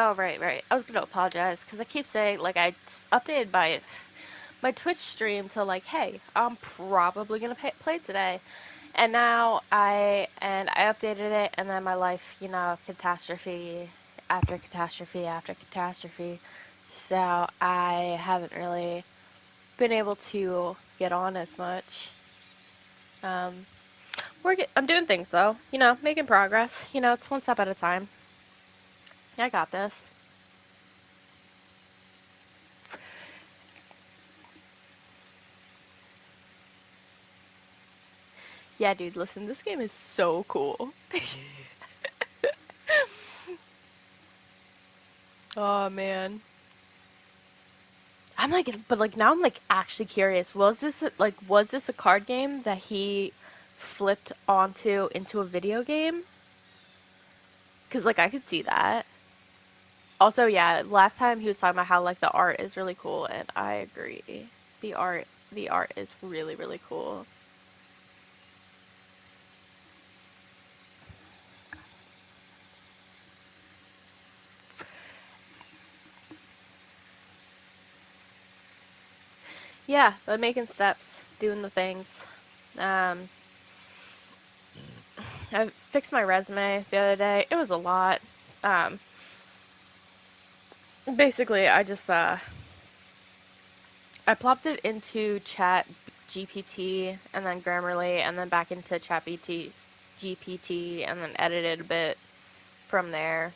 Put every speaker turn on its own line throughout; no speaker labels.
Oh, right, right. I was gonna apologize because I keep saying like updated my Twitch stream to like, hey, I'm probably gonna play today, and now I updated it, and then my life, catastrophe after catastrophe after catastrophe. So I haven't really been able to get on as much. Um, I'm doing things though, making progress. It's one step at a time. I got this. Yeah, dude, listen, this game is so cool. Oh man. But like now I'm like actually curious. Was this a card game that he flipped onto into a video game? 'Cause like I could see that. Also, yeah, last time he was talking about how like the art is really cool, and I agree. The art is really, really cool. Yeah, but making steps, doing the things. Um, I fixed my resume the other day. It was a lot. Um, Basically, I plopped it into Chat GPT and then Grammarly and then back into Chat GPT and then edited a bit from there.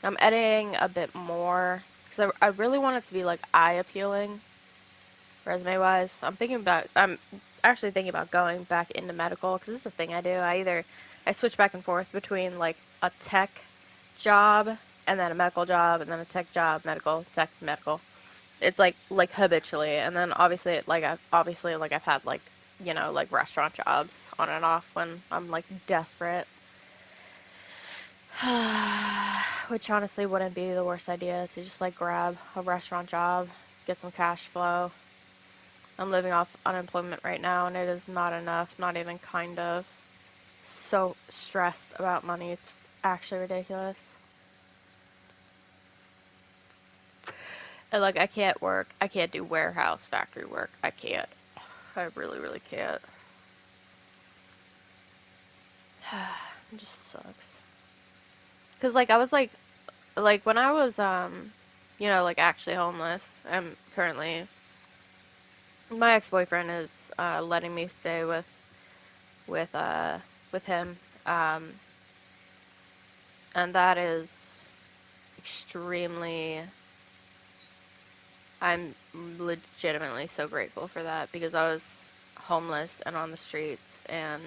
I'm editing a bit more because I really want it to be like eye appealing resume wise. I'm actually thinking about going back into medical because this is the thing I do. I switch back and forth between like a tech job and then a medical job and then a tech job, medical, tech, medical. It's like habitually, and then I've had like like restaurant jobs on and off when I'm like desperate. Which honestly wouldn't be the worst idea to just like grab a restaurant job, get some cash flow. I'm living off unemployment right now, and it is not enough, not even kind of. So stressed about money, it's actually ridiculous. And like I can't do warehouse factory work. I can't. I really, really can't. It just sucks. Cause like I was like when I was like actually homeless. I'm currently my ex-boyfriend is letting me stay with uh with him. Um and that is extremely I'm legitimately so grateful for that because I was homeless and on the streets and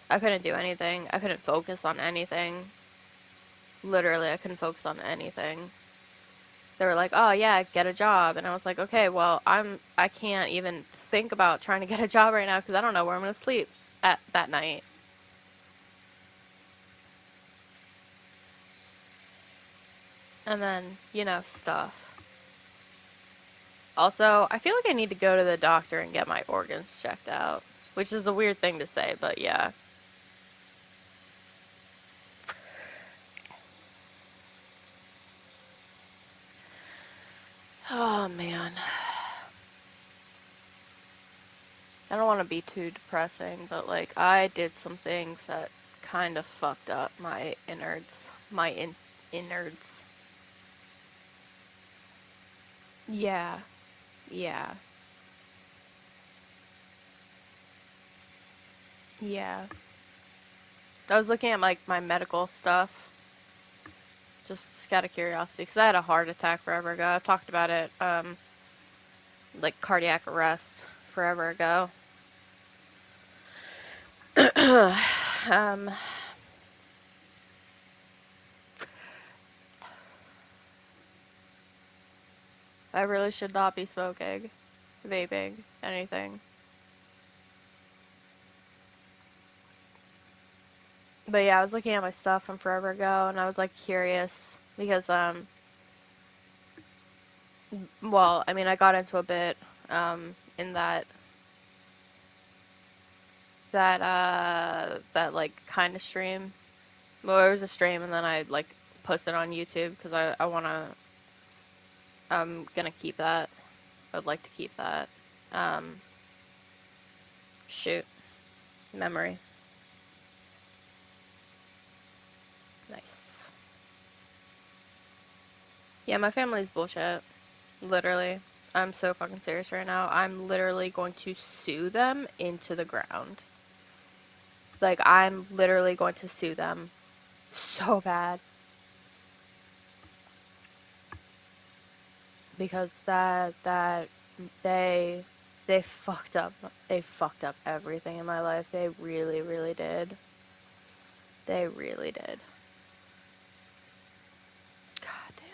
I couldn't do anything. I couldn't focus on anything. Literally, I couldn't focus on anything. They were like, "Oh yeah, get a job," and I was like, "Okay, well, I can't even think about trying to get a job right now because I don't know where I'm gonna sleep at that night." And then stuff. Also, I feel like I need to go to the doctor and get my organs checked out, which is a weird thing to say, but yeah. Oh man, I don't want to be too depressing, but like I did some things that kind of fucked up my innards, innards. Yeah, yeah, yeah. I was looking at like my medical stuff, just out of curiosity, because I had a heart attack forever ago. I've talked about it, like cardiac arrest forever ago. um, I really should not be smoking, vaping, anything. But yeah, I was looking at my stuff from forever ago, and I was like curious because well, I mean, I got into a bit in that like kind of stream. Well, it was a stream, and then I like post it on YouTube because I want to, I'm gonna keep that. I would like to keep that. Um, shoot, memory. Nice. Yeah, my family's bullshit. Literally. I'm so fucking serious right now. I'm literally going to sue them into the ground. Like, I'm literally going to sue them so bad. Because they, they fucked up. They fucked up everything in my life. They really, really did. They really did. God damn,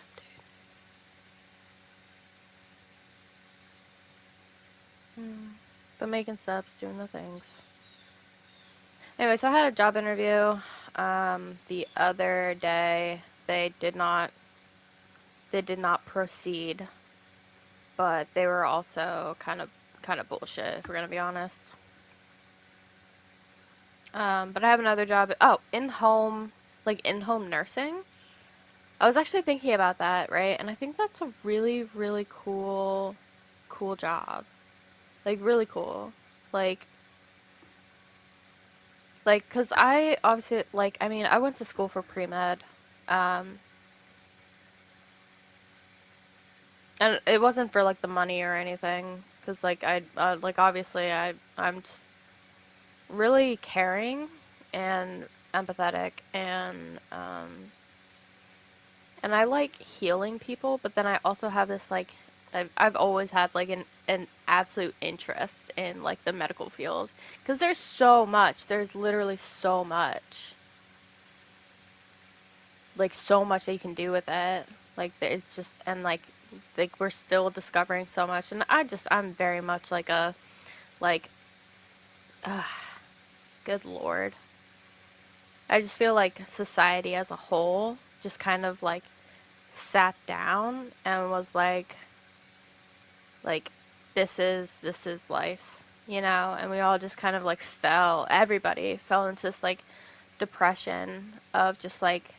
dude. But making steps, doing the things. Anyway, so I had a job interview the other day. They did not proceed, but they were also kind of bullshit, if we're gonna be honest. But I have another job. Oh, in-home nursing. I was actually thinking about that, right? And I think that's a really, really cool job. Like, really cool. Like, cause I obviously, like, I mean, I went to school for pre-med. Um, and it wasn't for, like, the money or anything. Cause, like, obviously, I'm just really caring and empathetic and I like healing people, but then I also have this like I've always had like an absolute interest in like the medical field because there's so much. There's literally so much that you can do with it. Like it's just and like we're still discovering so much, and I'm very much like a like, uh, good lord. I just feel like society as a whole just kind of like sat down and was like this is life, and we all just kind of like everybody fell into this like depression of just like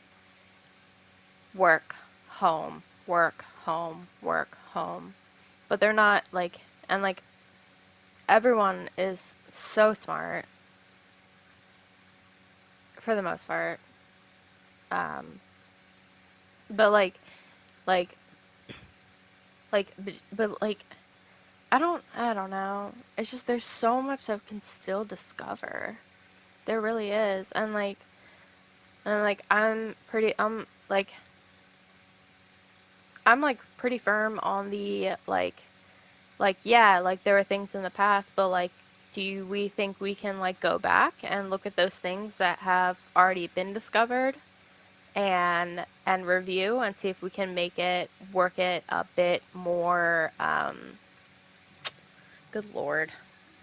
work, home, work, home, work, home. But they're not like and like everyone is so smart for the most part. Um but like but like I don't know. It's just there's so much that we can still discover. There really is. And like I'm like pretty firm on the like yeah, like there were things in the past, but like we think we can like go back and look at those things that have already been discovered and review and see if we can work it a bit more good lord,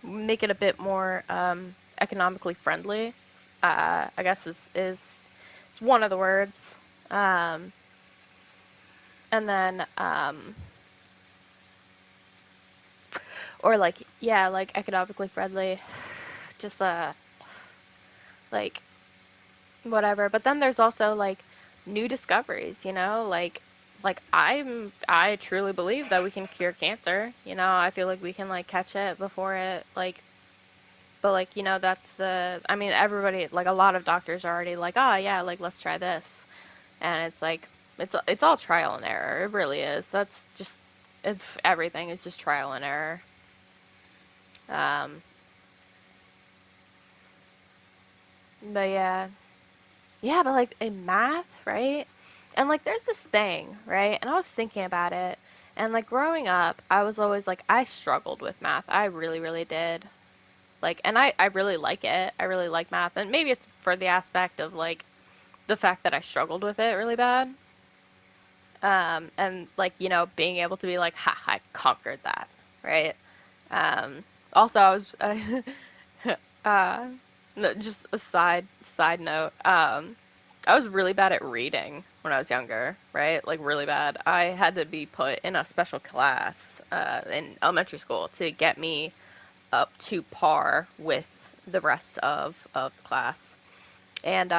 make it a bit more economically friendly. I guess is it's one of the words. Um, and then or like yeah, like economically friendly, just like whatever. But then there's also like new discoveries, like I truly believe that we can cure cancer. I feel like we can like catch it before it like but like that's I mean everybody like a lot of doctors are already like, oh yeah, like let's try this. And it's like it's all trial and error. It really is. That's just it's everything is just trial and error. Um but yeah. Yeah, but like in math, right? And like there's this thing, right? And I was thinking about it. And like growing up, I was always like I struggled with math. I really, really did. Like and I really like it. I really like math. And maybe it's for the aspect of like the fact that I struggled with it really bad. And like, being able to be like, ha, I conquered that, right? Also I was uh no, just a side note. I was really bad at reading when I was younger, right? Like really bad. I had to be put in a special class in elementary school to get me up to par with the rest of the class. And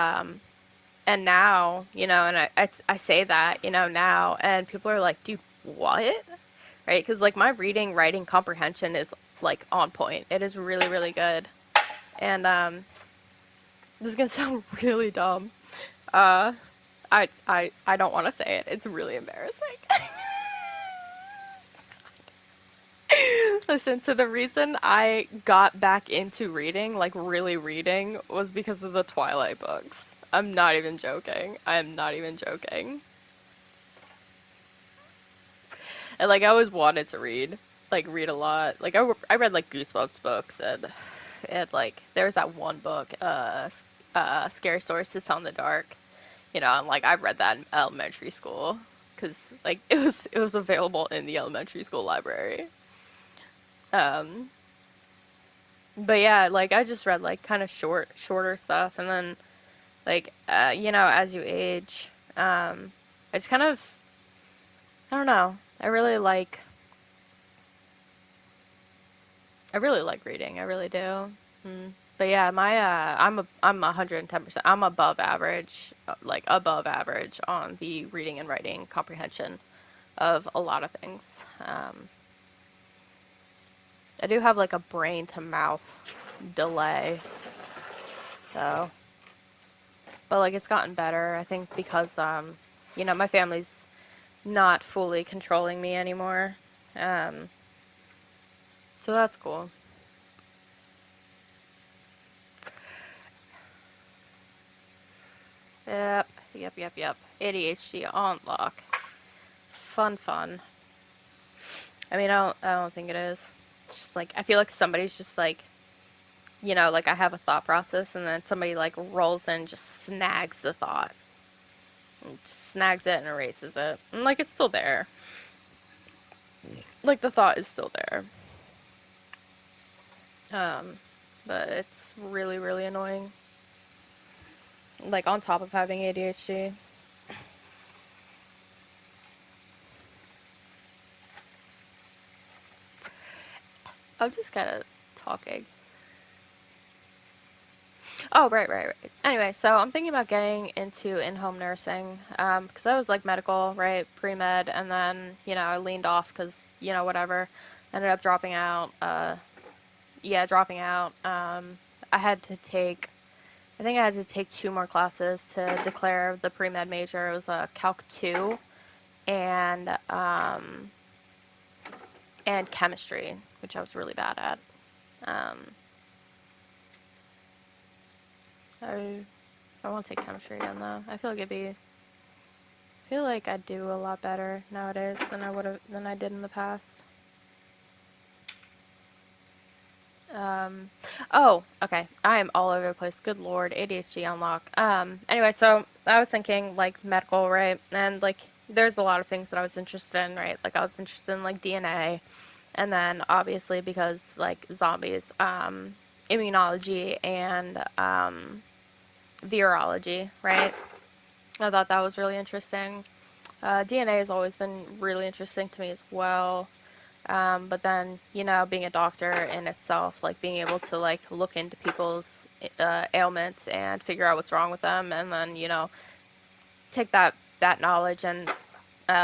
And now, and I say that, now, and people are like, dude, what? Right? Because, like, my reading, writing, comprehension is, like, on point. It is really, really good. And, this is gonna sound really dumb. Uh, I don't want to say it. It's really embarrassing. Listen, so the reason I got back into reading, like really reading, was because of the Twilight books. I'm not even joking. I am not even joking. And like I always wanted to read, like read a lot. Like I read like Goosebumps books and like there's that one book, Scary Stories to Tell in the Dark. And like I read that in elementary school because like it was available in the elementary school library. Um, but yeah, like I just read like kind of shorter stuff, and then like as you age, I just kind of I don't know. I really like reading. I really do. But yeah, I'm 110%. I'm above average, like above average on the reading and writing comprehension of a lot of things. Um, I do have like a brain to mouth delay, though. But like it's gotten better. I think because my family's not fully controlling me anymore. Um, so that's cool. Yep. ADHD on lock. Fun. I mean, I don't think it is. It's just like I feel like somebody's just like, like I have a thought process and then somebody like rolls in and just snags the thought. And just snags it and erases it. And like it's still there. Like the thought is still there. Um, but it's really, really annoying. Like on top of having ADHD. I'm just kind of talking. Oh, right. Anyway, so I'm thinking about getting into in-home nursing, because I was like medical, right, pre-med, and then, I leaned off because, whatever, ended up dropping out, yeah, dropping out. I had to take, I think I had to take two more classes to declare the pre-med major. It was a Calc 2 and, and chemistry, which I was really bad at. Um, I, I want to take chemistry again, though. I feel like I do a lot better nowadays than I did in the past. Um, oh, okay. I am all over the place. Good lord, ADHD unlock. Anyway, so I was thinking like medical, right? And like there's a lot of things that I was interested in, right? Like I was interested in like DNA, and then obviously because like zombies, immunology and virology, right? I thought that was really interesting. DNA has always been really interesting to me as well. But then, being a doctor in itself, like being able to like look into people's ailments and figure out what's wrong with them, and then take that knowledge and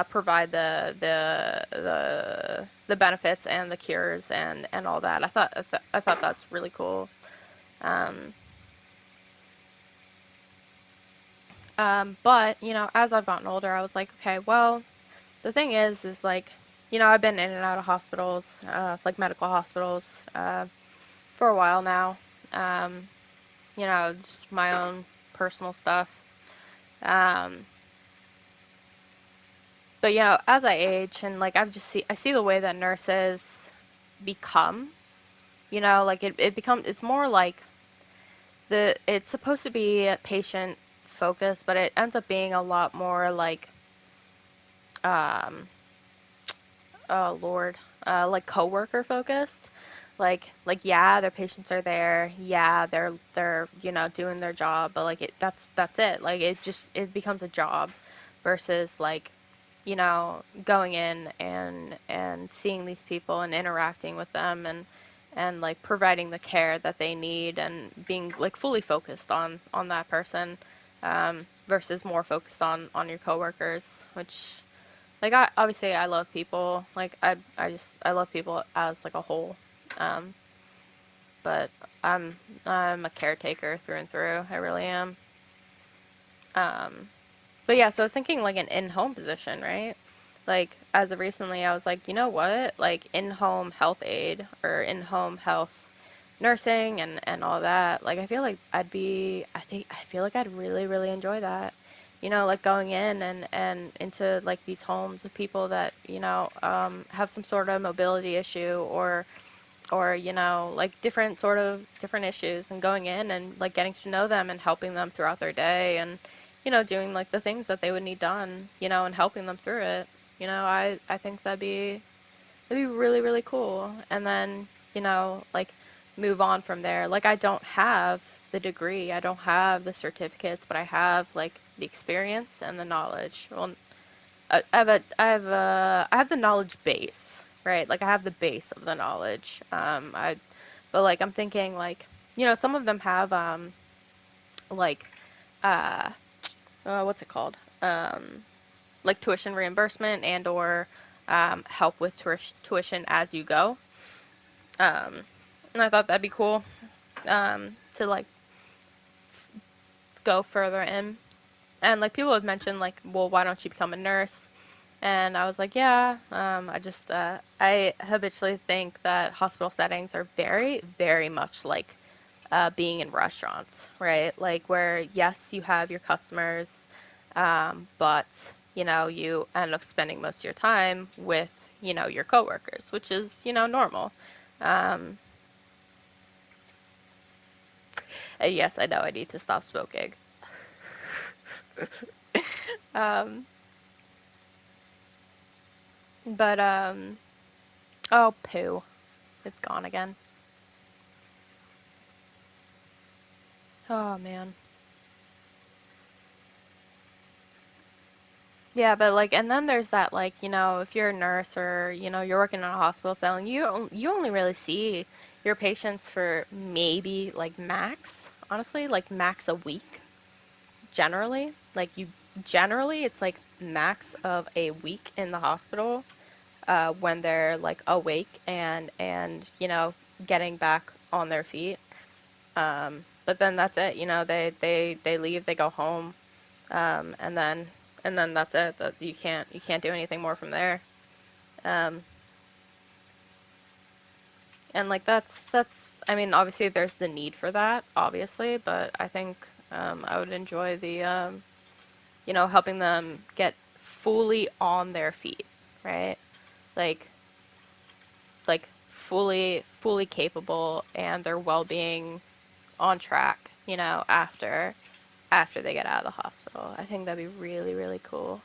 provide the benefits and the cures and all that. I thought that's really cool. Um, but as I've gotten older, I was like, okay, well, the thing is like, I've been in and out of hospitals, like medical hospitals, for a while now. Um, just my own personal stuff. Um, but as I age and like I see the way that nurses become, like it becomes it's more like it's supposed to be patient focused, but it ends up being a lot more like um oh Lord, like coworker focused. Like yeah, their patients are there. Yeah, they're doing their job, but like that's it. Like it becomes a job versus like going in and seeing these people and interacting with them and like providing the care that they need and being like fully focused on that person. versus more focused on your coworkers, which like I obviously I love people. Like I love people as like a whole. Um, but I'm a caretaker through and through. I really am. Um, but yeah, so I was thinking like an in-home position, right? Like as of recently, I was like, you know what? Like in-home health aid or in-home health nursing and all that. Like I feel like I feel like I'd really enjoy that. You know, like going in and into like these homes of people that, you know, have some sort of mobility issue or you know like different issues and going in and like getting to know them and helping them throughout their day and you know doing like the things that they would need done, you know, and helping them through it. You know, I think that'd be really cool. And then, you know, like move on from there. Like I don't have the degree, I don't have the certificates, but I have like the experience and the knowledge. Well, I have the knowledge base, right? Like I have the base of the knowledge. But like I'm thinking like, you know, some of them have like uh, what's it called? Like tuition reimbursement and or help with tuition as you go. Um, and I thought that'd be cool to like go further in. And like people have mentioned like, well, why don't you become a nurse? And I was like, yeah, I habitually think that hospital settings are very much like being in restaurants, right? Like where, yes, you have your customers, but, you know, you end up spending most of your time with, you know, your coworkers, which is, you know, normal. Um, yes, I know I need to stop smoking. Um, but oh, poo. It's gone again. Oh, man. Yeah, but like, and then there's that like, you know, if you're a nurse or you know you're working in a hospital setting, you only really see your patients for maybe like max, honestly, like max a week. Generally, like you generally it's like max of a week in the hospital when they're like awake and you know getting back on their feet. But then that's it. You know, they leave, they go home, and then that's it. That you can't do anything more from there. Um, and like that's I mean obviously there's the need for that obviously, but I think I would enjoy the you know helping them get fully on their feet, right? Like like fully capable and their well-being on track, you know, after they get out of the hospital. I think that'd be really cool.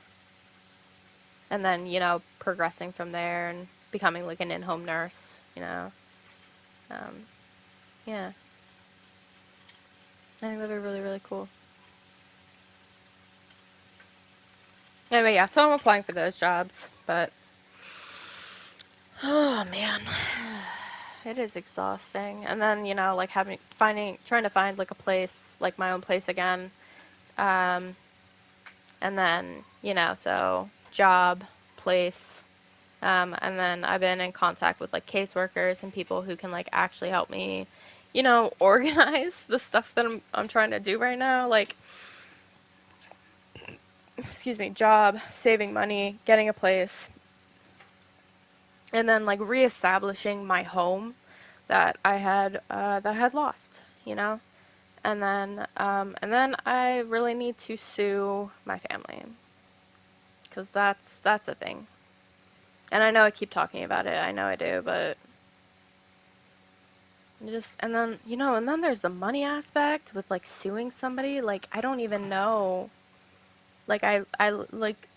And then, you know, progressing from there and becoming like an in-home nurse, you know. Um, yeah, I think that'd be really cool. Anyway, yeah, so I'm applying for those jobs, but oh man, it is exhausting. And then, you know, like trying to find like a place, like my own place again. Um, and then, you know, so job, place, and then I've been in contact with like caseworkers and people who can like actually help me, you know, organize the stuff that I'm trying to do right now. Like, excuse me, job, saving money, getting a place, and then like reestablishing my home that I had lost, you know. And then I really need to sue my family because that's a thing. And I know I keep talking about it. I know I do, but just and then you know, and then there's the money aspect with like suing somebody. Like I don't even know. Like I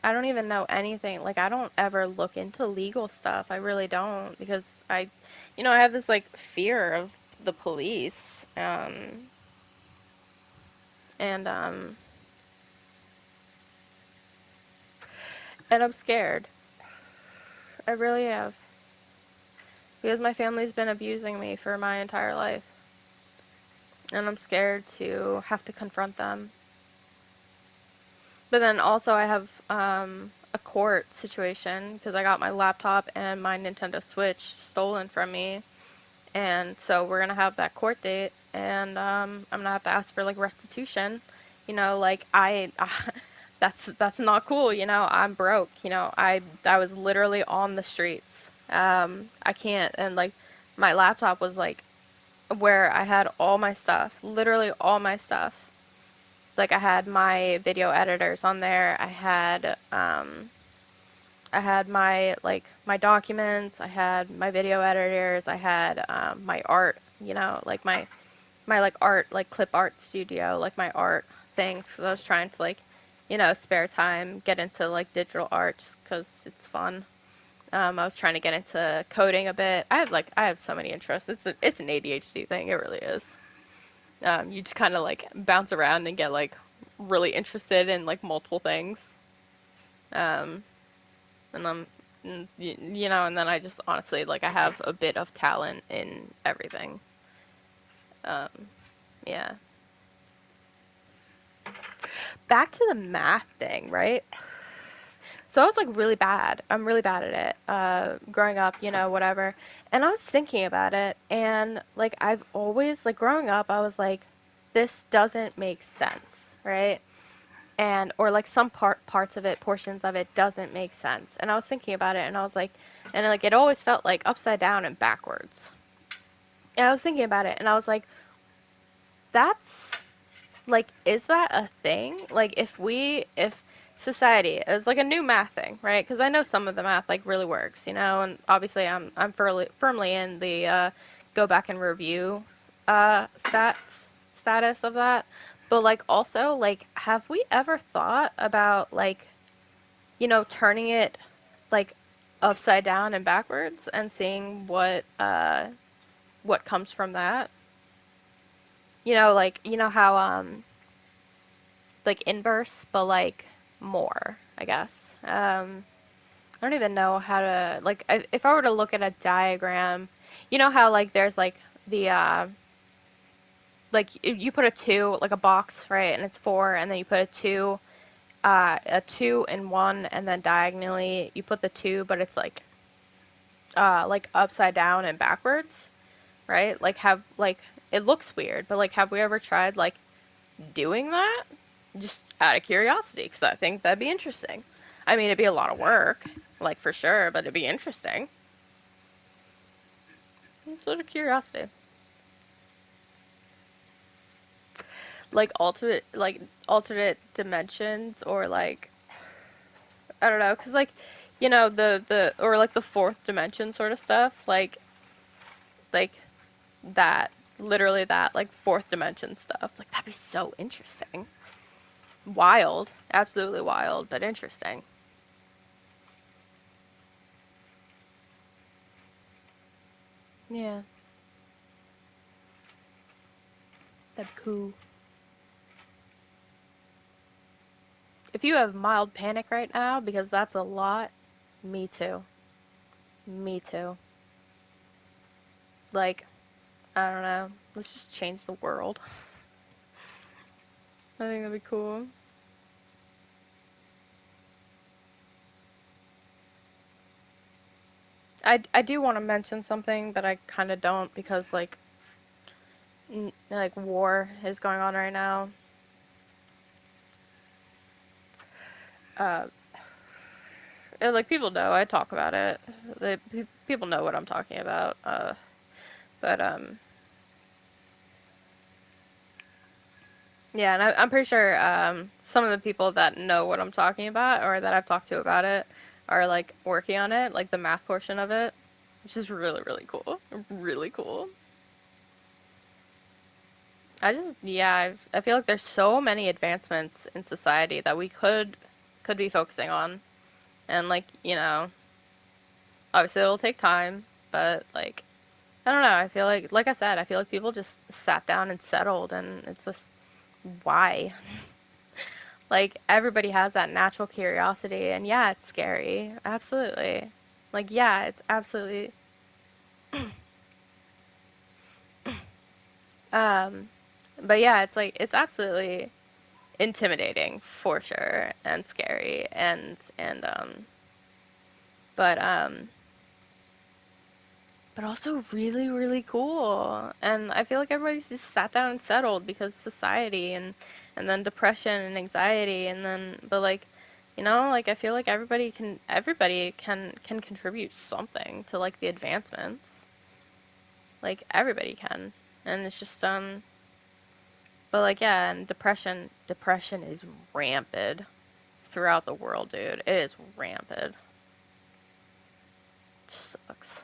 don't even know anything. Like I don't ever look into legal stuff. I really don't because you know, I have this like fear of the police. And and I'm scared. I really have because my family's been abusing me for my entire life, and I'm scared to have to confront them. But then also I have a court situation because I got my laptop and my Nintendo Switch stolen from me, and so we're gonna have that court date, and I'm gonna have to ask for like restitution. Like that's not cool. I'm broke. I was literally on the streets. I can't, and like my laptop was like where I had all my stuff, literally all my stuff. Like I had my video editors on there. I had my my documents. I had my video editors. I had my art. Like my like art like clip art studio, like my art thing. So I was trying to like spare time get into like digital art because it's fun. I was trying to get into coding a bit. I have so many interests. It's an ADHD thing. It really is. You just kind of like bounce around and get like really interested in like multiple things. Um, and and then I just honestly like I have a bit of talent in everything. Um, yeah. Back to the math thing, right? So I was like really bad. I'm really bad at it. Growing up, whatever. And I was thinking about it, and like I've always like growing up, I was like, this doesn't make sense, right? And or like some parts of it, portions of it doesn't make sense. And I was thinking about it, and I was like, and like it always felt like upside down and backwards. And I was thinking about it, and I was like, that's like, is that a thing? Like, if society is like a new math thing, right? Because I know some of the math like really works, and obviously I'm firmly in the go back and review status of that. But like also like, have we ever thought about like turning it like upside down and backwards and seeing what comes from that? Like how like inverse, but like more, I guess. I don't even know how to like if I were to look at a diagram, how like there's like the like you put a two like a box, right, and it's four, and then you put a two and one, and then diagonally you put the two, but it's like upside down and backwards, right? Like have like it looks weird, but like have we ever tried like doing that? Just out of curiosity, because I think that'd be interesting. I mean, it'd be a lot of work, like for sure, but it'd be interesting. Sort of curiosity. Like alternate dimensions, or like I don't know, cause like the or like the fourth dimension sort of stuff, like that, literally that, like fourth dimension stuff. Like that'd be so interesting. Wild, absolutely wild, but interesting. Yeah, that'd be cool. If you have mild panic right now, because that's a lot, me too. Me too. Like, I don't know. Let's just change the world. I think that'd be cool. I do want to mention something, but I kind of don't because like war is going on right now. Uh, and, like people know I talk about it. People know what I'm talking about. But yeah, and I'm pretty sure some of the people that know what I'm talking about or that I've talked to about it are like working on it, like the math portion of it, which is really really cool. Really cool. I feel like there's so many advancements in society that we could be focusing on, and like obviously it'll take time, but like I don't know. I feel like I said, I feel like people just sat down and settled, and it's just why. Like everybody has that natural curiosity, and yeah, it's scary, absolutely. Like yeah, it's absolutely. um, but yeah, it's like it's absolutely intimidating for sure and scary but but also really, really cool. And I feel like everybody's just sat down and settled because society and then depression and anxiety and then but like like I feel like everybody can contribute something to like the advancements. Like everybody can. And it's just but like yeah, and depression is rampant throughout the world, dude. It is rampant. It sucks.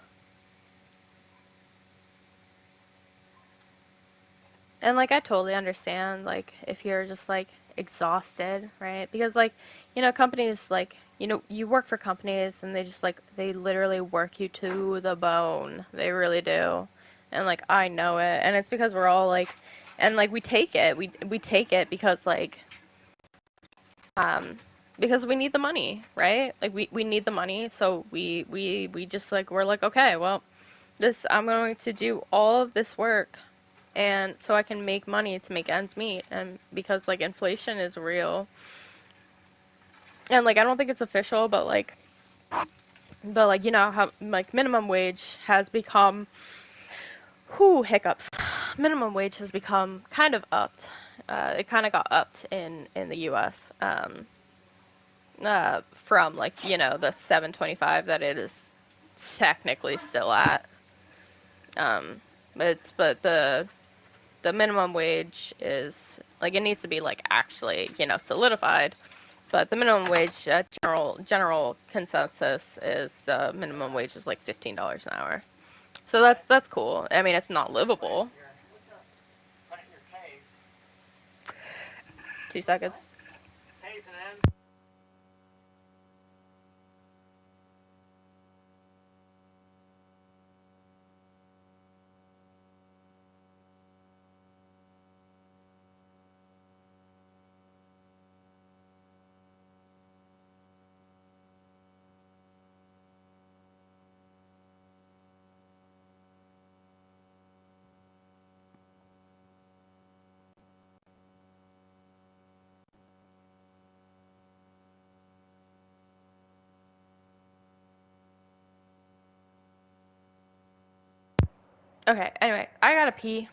And like I totally understand like if you're just like exhausted, right? Because like, companies like, you work for companies and they just like they literally work you to the bone. They really do. And like I know it. And it's because we're all like and like we take it. We take it um because we need the money, right? Like we need the money, so we just like we're like, okay, well, this I'm going to do all of this work and so I can make money to make ends meet and because like inflation is real and like I don't think it's official but like how like minimum wage has become whoo hiccups minimum wage has become kind of upped it kind of got upped in the US from like the 7.25 that it is technically still at but the minimum wage is like it needs to be like actually solidified. But the minimum wage general consensus is minimum wage is like $15 an hour. So that's cool. I mean, it's not livable. 2 seconds. Okay. Anyway, I gotta pee.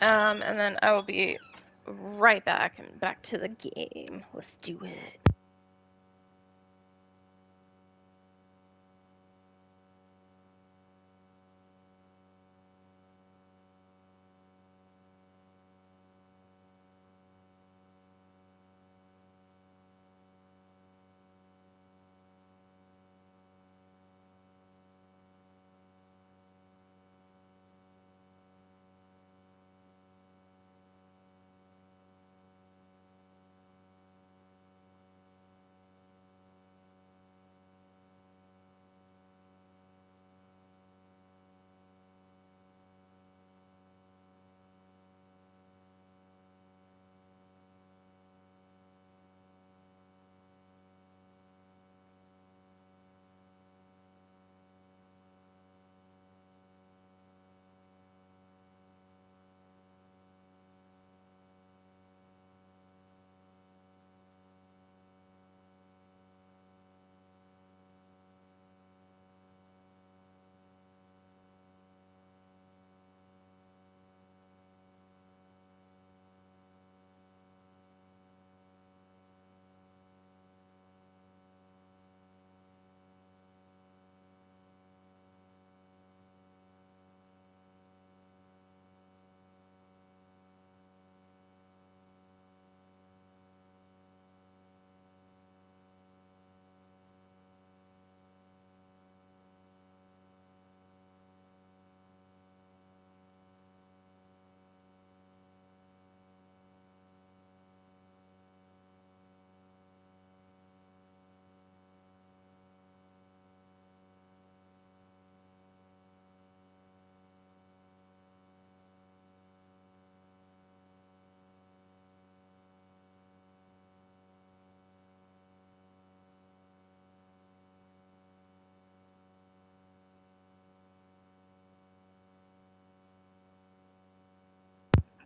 And then I will be right back and back to the game. Let's do it.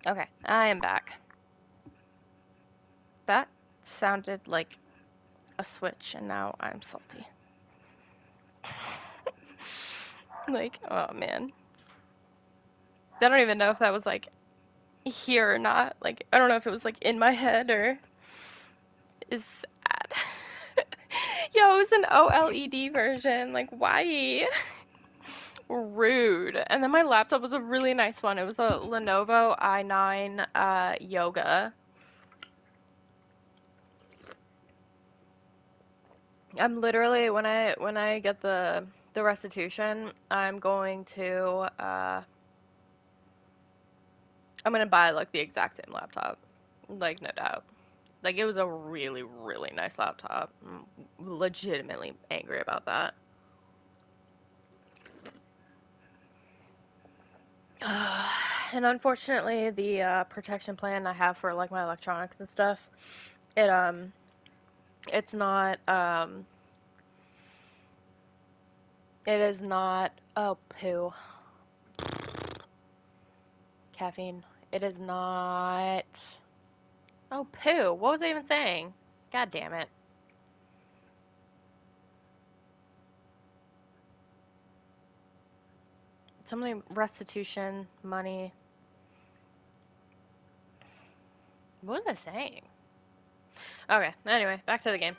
Okay, I am back. That sounded like a switch, and now I'm salty. Like, oh man. I don't even know if that was like here or not. Like, I don't know if it was like in my head or is sad. Yo, it was an OLED version. Like, why? Rude. And then my laptop was a really nice one. It was a Lenovo i9 Yoga. I'm literally when I get the restitution, I'm gonna buy like the exact same laptop. Like no doubt. Like it was a really, really nice laptop. I'm legitimately angry about that. And unfortunately, the protection plan I have for like my electronics and stuff, it it's not it is not oh poo caffeine. It is not oh poo. What was I even saying? God damn it. Something restitution money. What was I saying? Okay. Anyway, back to the game.